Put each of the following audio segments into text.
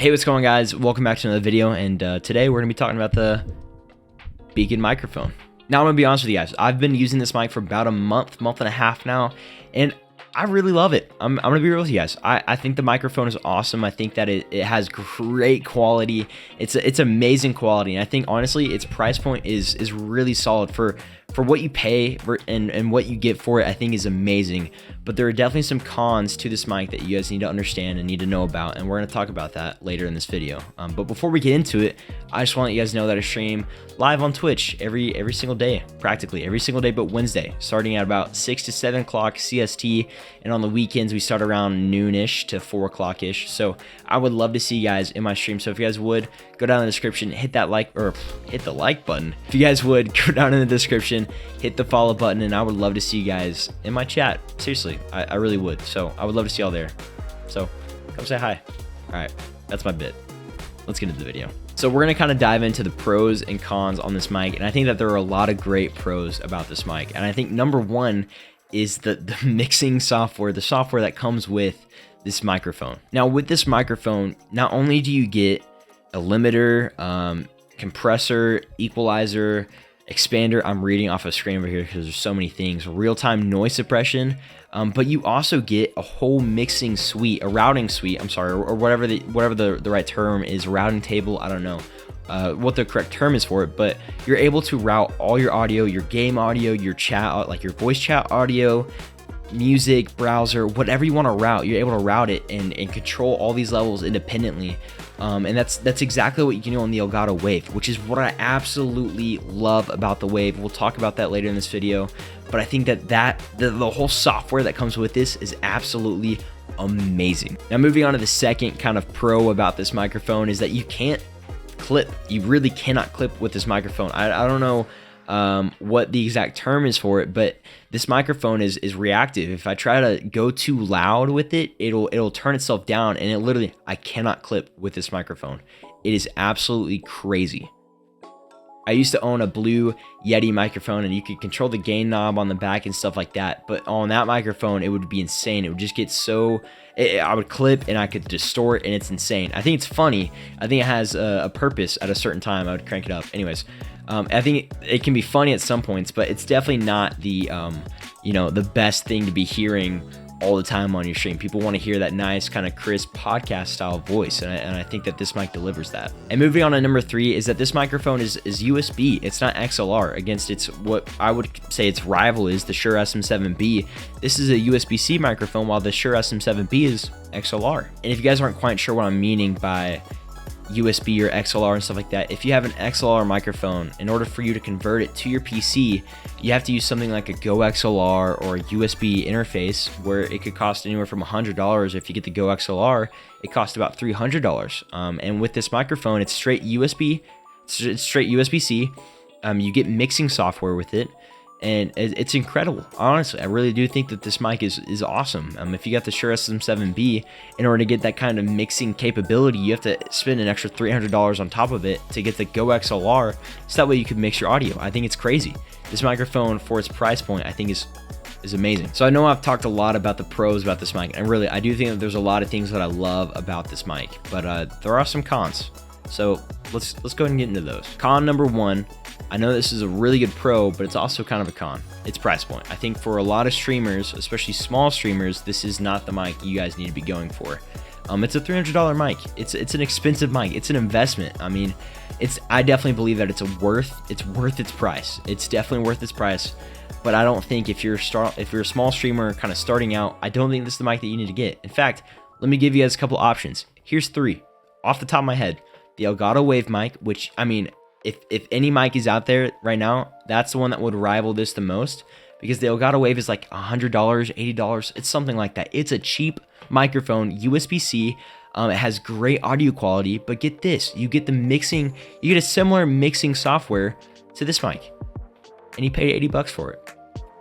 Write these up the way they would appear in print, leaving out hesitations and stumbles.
Hey, what's going on, guys? Welcome back to another video, and today we're going to be talking about the BEACN microphone. Now, I'm going to be honest with you guys. I've been using this mic for about a month and a half now, and I really love it. I'm going to be real with you guys. I think the microphone is awesome. I think that it has great quality. It's amazing quality, and I think, honestly, its price point is really solid for what you pay and what you get for it. I think is amazing. But there are definitely some cons to this mic that you guys need to understand and need to know about, and we're going to talk about that later in this video. But before we get into it, I just want to let you guys know that I stream live on Twitch every single day, practically every single day but Wednesday, starting at about 6 to 7 o'clock CST, and on the weekends we start around noonish to 4 o'clock-ish. So I would love to see you guys in my stream. So if you guys would, go down in the description, hit the like button. If you guys would, go down in the description, hit the follow button, and I would love to see you guys in my chat. Seriously, I really would. So I would love to see y'all there. So come say hi. All right, that's my bit. Let's get into the video. So we're gonna kind of dive into the pros and cons on this mic, and I think that there are a lot of great pros about this mic. And I think number one is the mixing software, the software that comes with this microphone. Now, with this microphone, not only do you get a limiter, compressor, equalizer, expander. I'm reading off a screen over here because there's so many things. Real-time noise suppression, but you also get a whole mixing suite, a routing suite. I'm sorry, or whatever the right term is, routing table. I don't know what the correct term is for it, but you're able to route all your audio, your game audio, your chat, like your voice chat audio, music, browser, whatever you want to route. You're able to route it and control all these levels independently. And that's exactly what you can do on the Elgato Wave, which is what I absolutely love about the Wave. We'll talk about that later in this video, but I think that the whole software that comes with this is absolutely amazing. Now, moving on to the second kind of pro about this microphone is that you can't clip. You really cannot clip with this microphone. I don't know what the exact term is for it, but this microphone is reactive. If I try to go too loud with it, it'll turn itself down, and I cannot clip with this microphone. It is absolutely crazy. I used to own a Blue Yeti microphone, and you could control the gain knob on the back and stuff like that, but on that microphone it would be insane. It would just get so I would clip and I could distort, and it's insane. I think it's funny. I think it has a purpose. At a certain time I would crank it up. Anyways, I think it can be funny at some points, but it's definitely not the the best thing to be hearing all the time on your stream. People want to hear that nice kind of crisp podcast style voice, and I think that this mic delivers that. And moving on to number three is that this microphone is USB. It's not XLR. Against its what I would say its rival is the Shure SM7B. This is a USB-C microphone, while the Shure SM7B is XLR. And if you guys aren't quite sure what I'm meaning by USB or XLR and stuff like that, if you have an XLR microphone, in order for you to convert it to your PC, you have to use something like a Go XLR or a USB interface, where it could cost anywhere from $100. If you get the Go XLR, it costs about $300. And with this microphone, it's straight USB, it's straight USB-C. You get mixing software with it, and it's incredible. Honestly, I really do think that this mic is awesome. If you got the Shure SM7B, in order to get that kind of mixing capability, you have to spend an extra $300 on top of it to get the Go XLR, so that way you can mix your audio. I think it's crazy. This microphone, for its price point, I think is amazing. So I know I've talked a lot about the pros about this mic, and I do think that there's a lot of things that I love about this mic, but there are some cons. So let's go ahead and get into those. Con number one, I know this is a really good pro, but it's also kind of a con. It's price point. I think for a lot of streamers, especially small streamers, this is not the mic you guys need to be going for. It's a $300 mic. It's an expensive mic. It's an investment. I mean, I definitely believe that it's worth its price. It's definitely worth its price. But I don't think if you're a small streamer kind of starting out, I don't think this is the mic that you need to get. In fact, let me give you guys a couple options. Here's three off the top of my head. The Elgato Wave mic, which, I mean, if any mic is out there right now, that's the one that would rival this the most, because the Elgato Wave is like $100, $80. It's something like that. It's a cheap microphone, USB-C. It has great audio quality, but get this, you get you get a similar mixing software to this mic, and you paid $80 for it.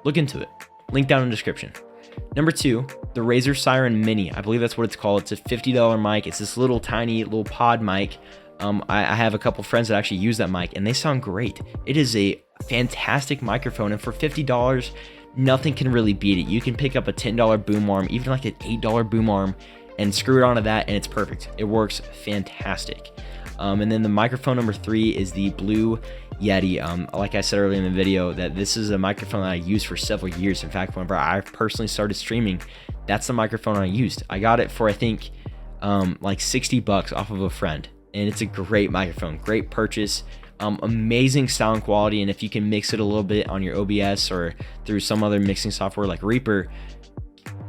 Look into it. Link down in the description. Number two, the Razer Siren Mini. I believe that's what it's called. It's a $50 mic. It's this little tiny little pod mic. I have a couple friends that actually use that mic, and they sound great. It is a fantastic microphone, and for $50, nothing can really beat it. You can pick up a $10 boom arm, even like an $8 boom arm, and screw it onto that, and it's perfect. It works fantastic. And then the microphone number 3 is the Blue Yeti. Like I said earlier in the video, that this is a microphone that I used for several years. In fact, whenever I personally started streaming, that's the microphone I used. I got it for, I think, like 60 bucks off of a friend, and it's a great microphone, great purchase. Amazing sound quality, and if you can mix it a little bit on your OBS or through some other mixing software like Reaper,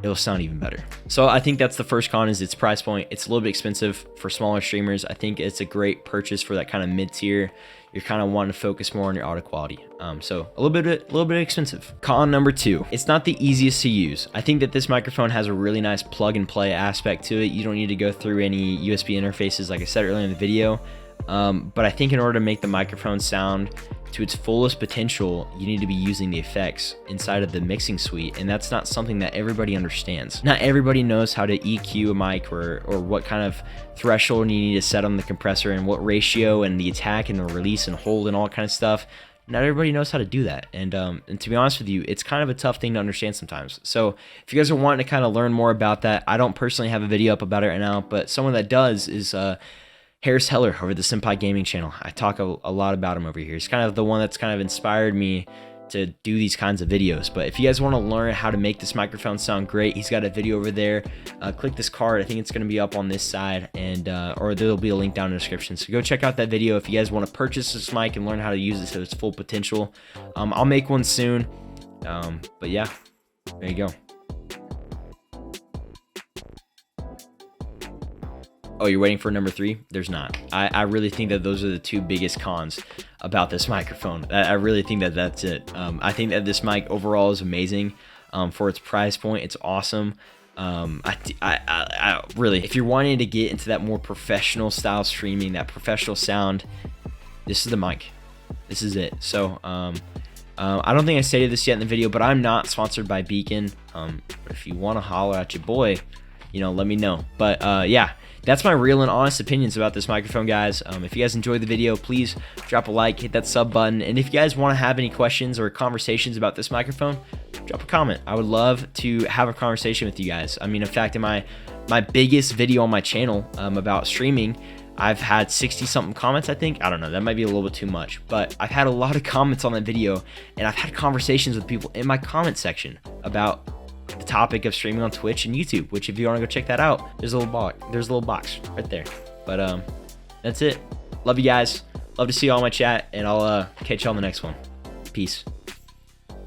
it'll sound even better. So I think that's the first con, is its price point. It's a little bit expensive for smaller streamers. I think it's a great purchase for that kind of mid-tier. You're kind of wanting to focus more on your audio quality. So a little bit expensive. Con number 2, it's not the easiest to use. I think that this microphone has a really nice plug and play aspect to it. You don't need to go through any USB interfaces like I said earlier in the video. But I think in order to make the microphone sound to its fullest potential, you need to be using the effects inside of the mixing suite, and that's not something that everybody understands. Not everybody knows how to EQ a mic, or what kind of threshold you need to set on the compressor, and what ratio, and the attack and the release and hold and all kind of stuff. Not everybody knows how to do that, and to be honest with you, it's kind of a tough thing to understand sometimes. So if you guys are wanting to kind of learn more about that, I don't personally have a video up about it right now, but someone that does is Harris Heller over the Senpai Gaming channel. I talk a lot about him over here. He's kind of the one that's kind of inspired me to do these kinds of videos. But if you guys want to learn how to make this microphone sound great, he's got a video over there. Click this card. I think it's going to be up on this side, and or there'll be a link down in the description. So go check out that video if you guys want to purchase this mic and learn how to use it to its full potential. I'll make one soon. But yeah, there you go. Oh, you're waiting for number 3? There's not. I really think that those are the 2 biggest cons about this microphone. I really think that that's it. I think that this mic overall is amazing. For its price point, it's awesome. I really, if you're wanting to get into that more professional style streaming, that professional sound, this is the mic. This is it. So I don't think I stated this yet in the video, but I'm not sponsored by BEACN. If you want to holler at your boy, you know, let me know. But yeah, that's my real and honest opinions about this microphone, guys. If you guys enjoyed the video, please drop a like, hit that sub button, and if you guys want to have any questions or conversations about this microphone, drop a comment. I would love to have a conversation with you guys. I mean, in fact, in my biggest video on my channel about streaming, I've had 60-something comments, I think. I don't know, that might be a little bit too much, but I've had a lot of comments on that video, and I've had conversations with people in my comment section about the topic of streaming on Twitch and YouTube, which if you want to go check that out, there's a little box right there. But that's it. Love you guys. Love to see you all in my chat, and I'll catch you on the next one. Peace.